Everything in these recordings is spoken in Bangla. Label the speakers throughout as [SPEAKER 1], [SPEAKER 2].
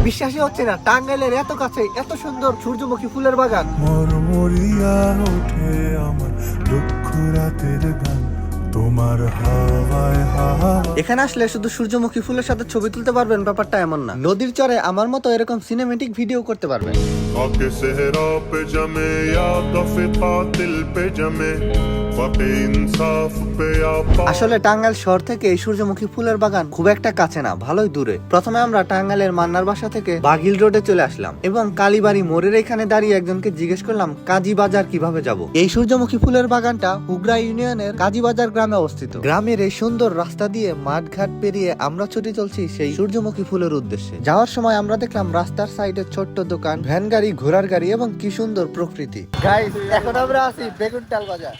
[SPEAKER 1] বিশ্বাসই হচ্ছে না, টাঙ্গাইলের এত কাছে এত সুন্দর সূর্যমুখী ফুলের বাগান।
[SPEAKER 2] মরমরিয়া ওঠে আমার দুঃখ রাতের গান তোমার হাওয়ায় হাওয়া।
[SPEAKER 1] এখানে আসলে শুধু সূর্যমুখী ফুলের সাথে ছবি তুলতে পারবেন ব্যাপারটা এমন না, নদীর চরে আমার মতো এরকম সিনেমেটিক ভিডিও করতে পারবেন।
[SPEAKER 2] आके सेहरा पे जमे या कफे कातिल पे जमे फके इंसाफ पे या
[SPEAKER 1] আসলে টাঙ্গাইল শহর থেকে এই সূর্যমুখী ফুলের বাগান খুব একটা কাছে না, ভালোই দূরে। প্রথমে আমরা টাঙ্গাইলের মান্নার বাসা থেকে বাগিল রোডে চলে আসলাম এবং কালীবাড়ি মোড়ের এখানে দাঁড়িয়ে একজনকে জিজ্ঞেস করলাম কাজী বাজার কিভাবে যাব। এই সূর্যমুখী ফুলের বাগানটা উগরা ইউনিয়নের কাজী বাজার গ্রামে অবস্থিত। গ্রামের এই সুন্দর রাস্তা দিয়ে মাঠ ঘাট পেরিয়ে আমরা ছুটে চলছি সেই সূর্যমুখী ফুলের উদ্দেশ্যে। যাওয়ার সময় আমরা দেখলাম রাস্তার সাইডে ছোট্ট দোকান, ভ্যান গাড়ি, ঘোড়ার গাড়ি এবং কি সুন্দর প্রকৃতি। গাইস, এখন আমরা আছি বেগুনটাল বাজার।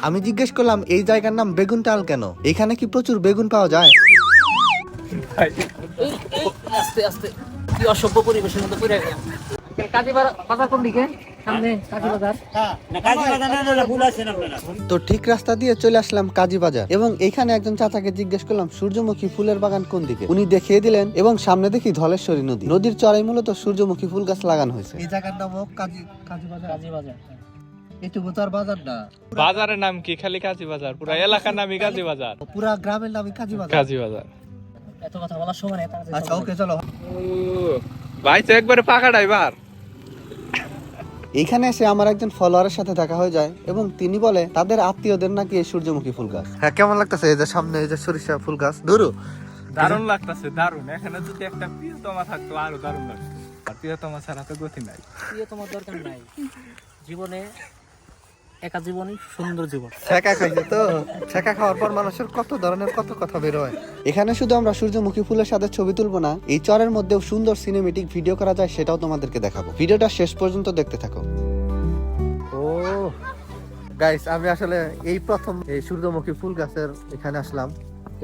[SPEAKER 1] আমি জিজ্ঞেস করলাম এই জায়গার নাম বেগুনটাল কেন, এখানে কি প্রচুর বেগুন পাওয়া যায়?
[SPEAKER 3] আস্তে আস্তে কি অসভ্য পরিবেশের মধ্যে পড়ে গেলাম। কাজী বাজার কোন দিকে? সামনে কাজী বাজার। না কাজী বাজার না, ভুল আছেন আপনারা।
[SPEAKER 1] তো ঠিক রাস্তা দিয়ে চলে আসলাম কাজী বাজার এবং এখানে একজন চাচাকে জিজ্ঞেস করলাম সূর্যমুখী ফুলের বাগান কোন দিকে। উনি দেখিয়ে দিলেন এবং সামনে দেখি ধলেশ্বরী নদী। নদীর চড়াই মূলত সূর্যমুখী ফুল গাছ লাগানো হয়েছে। এই জায়গার নাম কাজী বাজার।
[SPEAKER 3] কাজী বাজার
[SPEAKER 1] এটুকু তো আর বাজার না।
[SPEAKER 4] বাজারের নাম কি? খালি কাজী বাজার? পুরো এলাকার নামই কাজী বাজার,
[SPEAKER 1] পুরা গ্রামের নামই কাজী বাজার।
[SPEAKER 4] কাজী বাজার।
[SPEAKER 3] এত কথা বলার সময় নেই।
[SPEAKER 1] আচ্ছা ওকে চলো।
[SPEAKER 4] ভাই তো একবারে পাকা ড্রাইভার।
[SPEAKER 1] এখানে এসে আমার একজন ফলোয়ারের সাথে দেখা হয়ে যায় এবং তিনি বলে তাদের আত্মীয়দের নাকি এই সূর্যমুখী ফুল গাছ। হ্যাঁ, কেমন লাগতেছে এই যে সামনে এই যে সরিষা ফুল গাছ? ধরো
[SPEAKER 4] দারুণ লাগতেছে, দারুণ। এখানে যদি একটা প্রিয়তমা থাকতো আরো দারুণ লাগতো। আর প্রিয়তমা ছাড়া তো গতি নাই।
[SPEAKER 3] তোমার দরকার নাই জীবনে, একা জীবনই সুন্দর জীবন।
[SPEAKER 1] ছেঁকা খাইছে তো, ছেঁকা খাওয়ার পর মানুষের কত ধরনের কত কথা বের হয়। এখানে শুধু আমরা সূর্যমুখী ফুলের সাথে ছবি তুলবো না, এই চরের মধ্যেও সুন্দর সিনেমেটিক ভিডিও করা যায় সেটাও তোমাদেরকে দেখাবো। ভিডিওটা শেষ পর্যন্ত দেখতে থাকো। ও গাইস, আমি আসলে এই প্রথম এই সূর্যমুখী ফুল গাছের এখানে আসলাম।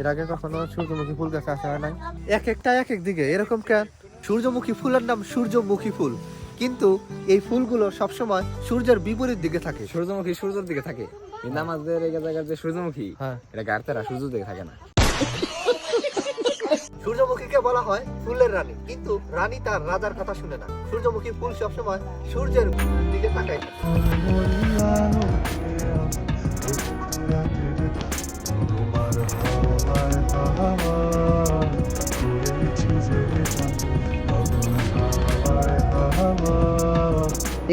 [SPEAKER 1] এর আগে কখনো সূর্যমুখী ফুল গাছে আসা হয় নাই। এক একটা এক এক দিকে এরকম কেন? সূর্যমুখী ফুলের নাম সূর্যমুখী ফুল, কিন্তু এই ফুলগুলো সবসময় সূর্যের বিপরীত দিকে থাকে।
[SPEAKER 5] সূর্যমুখী সূর্যের দিকে থাকে, কিন্তু আমাদের এই জায়গার যে সূর্যমুখী,
[SPEAKER 1] হ্যাঁ,
[SPEAKER 5] এটা গাড়তারা সূর্যের দিকে থাকে না।
[SPEAKER 1] সূর্যমুখীকে বলা হয় ফুলের রানী, কিন্তু রানী তার রাজার কথা শুনে না। সূর্যমুখী ফুল সবসময় সূর্যের দিকে তাকায়।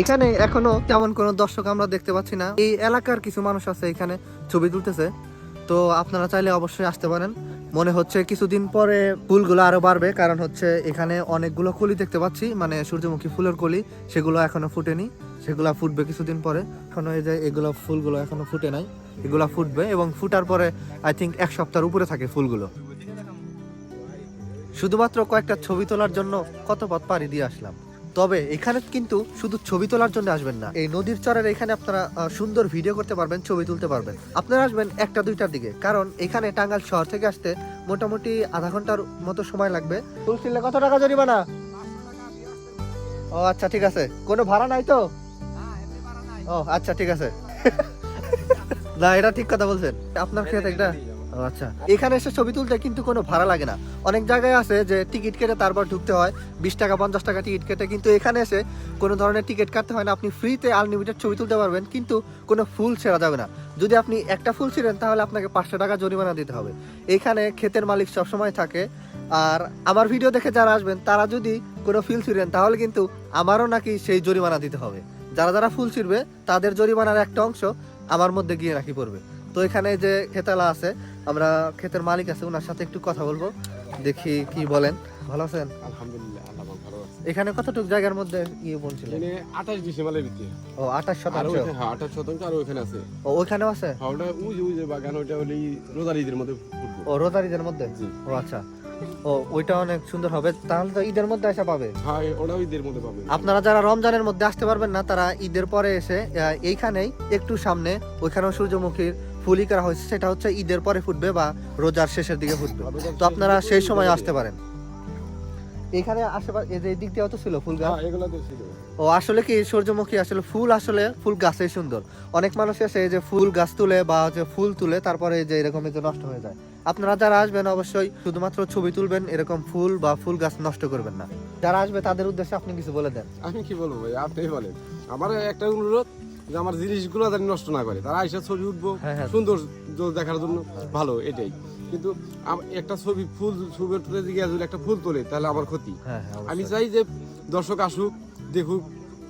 [SPEAKER 1] এখানে এখনো তেমন কোনো দর্শক আমরা দেখতে পাচ্ছি না। এই এলাকার কিছু মানুষ আছে এখানে ছবি তুলতেছে, তো আপনারা চাইলে অবশ্যই আসতে পারেন। মনে হচ্ছে কিছুদিন পরে ফুলগুলো আরো বাড়বে, কারণ হচ্ছে এখানে অনেকগুলো কলি দেখতে পাচ্ছি, মানে সূর্যমুখী ফুলের কলি, সেগুলো এখনো ফুটেনি, সেগুলো ফুটবে কিছুদিন পরে। এখনো এই যে এগুলো ফুলগুলো এখনো ফুটে নাই, এগুলো ফুটবে এবং ফুটার পরে আই থিঙ্ক 1 সপ্তাহের উপরে থাকে ফুলগুলো। শুধুমাত্র কয়েকটা ছবি তোলার জন্য কত পথ পাড়ি দিয়ে আসলাম। তবে এখানে কিন্তু শুধু ছবি তোলার জন্য আসবেন না, এই নদীর চরের এখানে আপনারা সুন্দর ভিডিও করতে পারবেন, ছবি তুলতে পারবেন। আপনারা আসবেন 1টা-2টার দিকে, কারণ এখানে টাঙ্গাইল শহর থেকে আসতে মোটামুটি আধা ঘন্টার মতো সময় লাগবে। ফুল তুললে কত টাকা জরিমানা? ও আচ্ছা ঠিক আছে, কোনো ভাড়া নাই তো? ও আচ্ছা ঠিক আছে। না, এটা ঠিক কথা বলছেন, আপনার ক্ষেত্রে একটা। আচ্ছা, এখানে এসে ছবি তুলতে কিন্তু কোনো ভাড়া লাগে না। অনেক জায়গায় আছে যে টিকিট কেটে তারপর ঢুকতে হয়, 20 টাকা 50 টাকা টিকিট কেটে, কিন্তু এখানে এসে কোনো ধরনের টিকিট কাটতে হয় না। আপনি ফ্রিতে আনলিমিটেড ছবি তুলতে পারবেন, কিন্তু কোনো ফুল ছেঁড়া যাবে না। যদি আপনি একটা ফুল ছিঁড়েন তাহলে আপনাকে 500 টাকা জরিমানা দিতে হবে। এখানে ক্ষেতের মালিক সবসময় থাকে। আর আমার ভিডিও দেখে যারা আসবেন তারা যদি কোনো ফুল ছিঁড়েন তাহলে কিন্তু আমারও নাকি সেই জরিমানা দিতে হবে। যারা যারা ফুল ছিঁড়বে তাদের জরিমানার একটা অংশ আমার মধ্যে গিয়ে নাকি পড়বে। তো এখানে যে খেতালা আছে, আমরা ক্ষেতের মালিক আছে, ওনার সাথে একটু কথা বলবো, দেখি কি বলেন। ভালো আছেন?
[SPEAKER 6] আলহামদুলিল্লাহ, আল্লাহ ভালো আছে।
[SPEAKER 1] এখানে কতটুকু জায়গার মধ্যে বলছিলেন?
[SPEAKER 6] এখানে 28 ডিসেম্বরের ভিতরে।
[SPEAKER 1] ও 28%।
[SPEAKER 6] হ্যাঁ 28% আর ওখানে আছে।
[SPEAKER 1] ও ওইখানেও আছে?
[SPEAKER 6] হ্যাঁ, ওটা ওই যে বাগান, ওটা হলো রোজার ঈদের মধ্যে ফুটবে।
[SPEAKER 1] ও রোজারিদের মধ্যে?
[SPEAKER 6] জি।
[SPEAKER 1] ও আচ্ছা, ও ওইটা অনেক সুন্দর হবে, তাহলে তো ঈদের মধ্যে আসা পাবে।
[SPEAKER 6] হ্যাঁ, ওটাও ঈদের মধ্যে পাবেন।
[SPEAKER 1] আপনারা যারা রমজানের মধ্যে আসতে পারবেন না তারা ঈদের পরে এসে এইখানেই একটু সামনে ওইখানেও সূর্যমুখীর ফুলই করা হয়েছে, সেটা হচ্ছে ঈদের পরে ফুটবে বা রোজার শেষের দিকে ফুটবে। তো আপনারা সেই সময় আসতে পারেন। এখানে আশেপাশে এই যে এই দিক দিয়েও তো ছিল ফুল গাছ।
[SPEAKER 6] হ্যাঁ এগুলো তো ছিল।
[SPEAKER 1] ও আসলে কি সূর্যমুখী আসলে ফুল গাছে সুন্দর। অনেক মানুষ এসে এই যে ফুল গাছ তুলে বা যে ফুল তুলে তারপরে এই যে এরকম এই যে নষ্ট হয়ে যায়। আপনারা যারা আসবেন অবশ্যই শুধুমাত্র ছবি তুলবেন, এরকম ফুল বা ফুল গাছ নষ্ট করবেন না। যারা আসবে তাদের উদ্দেশ্যে আপনি কিছু বলে দেন।
[SPEAKER 6] আমি কি বলবো ভাই, আপনিই বলেন। আমার একটা অনুরোধ যে আমার জিনিসগুলো যেন নষ্ট না করে, তারা আইসা ছবি উঠবো
[SPEAKER 1] হ্যাঁ, হ্যাঁ।
[SPEAKER 6] সুন্দর দেখার জন্য ভালো, এটাই। কিন্তু একটা ছবি ছবি তুলে দিকে যদি একটা ফুল তোলে তাহলে আমার ক্ষতি।
[SPEAKER 1] হ্যাঁ হ্যাঁ
[SPEAKER 6] আমি
[SPEAKER 1] অবশ্যই।
[SPEAKER 6] চাই যে দর্শক আসুক, দেখুক,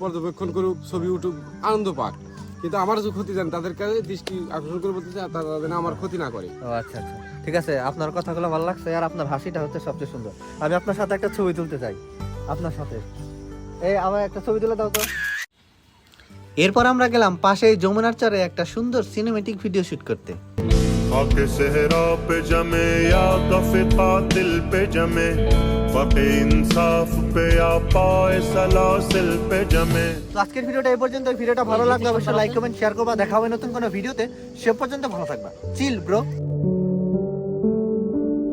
[SPEAKER 6] পর্যবেক্ষণ করুক, ছবি উঠুক, আনন্দ পাক। কিন্তু আমার যে ক্ষতি জান তাদের কাছে দৃষ্টি আকর্ষণ করে বলতে চাই, তারা যেন আমার ক্ষতি না করে।
[SPEAKER 1] ও আচ্ছা আচ্ছা, ঠিক আছে। আপনার কথাগুলো ভালো লাগছে আর আপনার হাসিটা হচ্ছে সবচেয়ে সুন্দর। আমি আপনার সাথে একটা ছবি তুলতে চাই, আপনার সাথে। এই আমার একটা ছবি তুলে দাও তো। এরপর আমরা গেলাম পাশেই যমুনার চরে একটা সুন্দর সিনেমেটিক ভিডিও শুট করতে।
[SPEAKER 2] खाके सहरा पे जमे या कफे कातिल पे जमे फके इंसाफ पे या पाए सलासिल पे जमे।
[SPEAKER 1] তো আজকের ভিডিওটা এই পর্যন্ত। ভিডিওটা ভালো লাগলে অবশ্যই লাইক কমেন্ট শেয়ার করবা। দেখা হবে নতুন কোনো ভিডিওতে। সে পর্যন্ত ভালো থাকবা। Chill bro.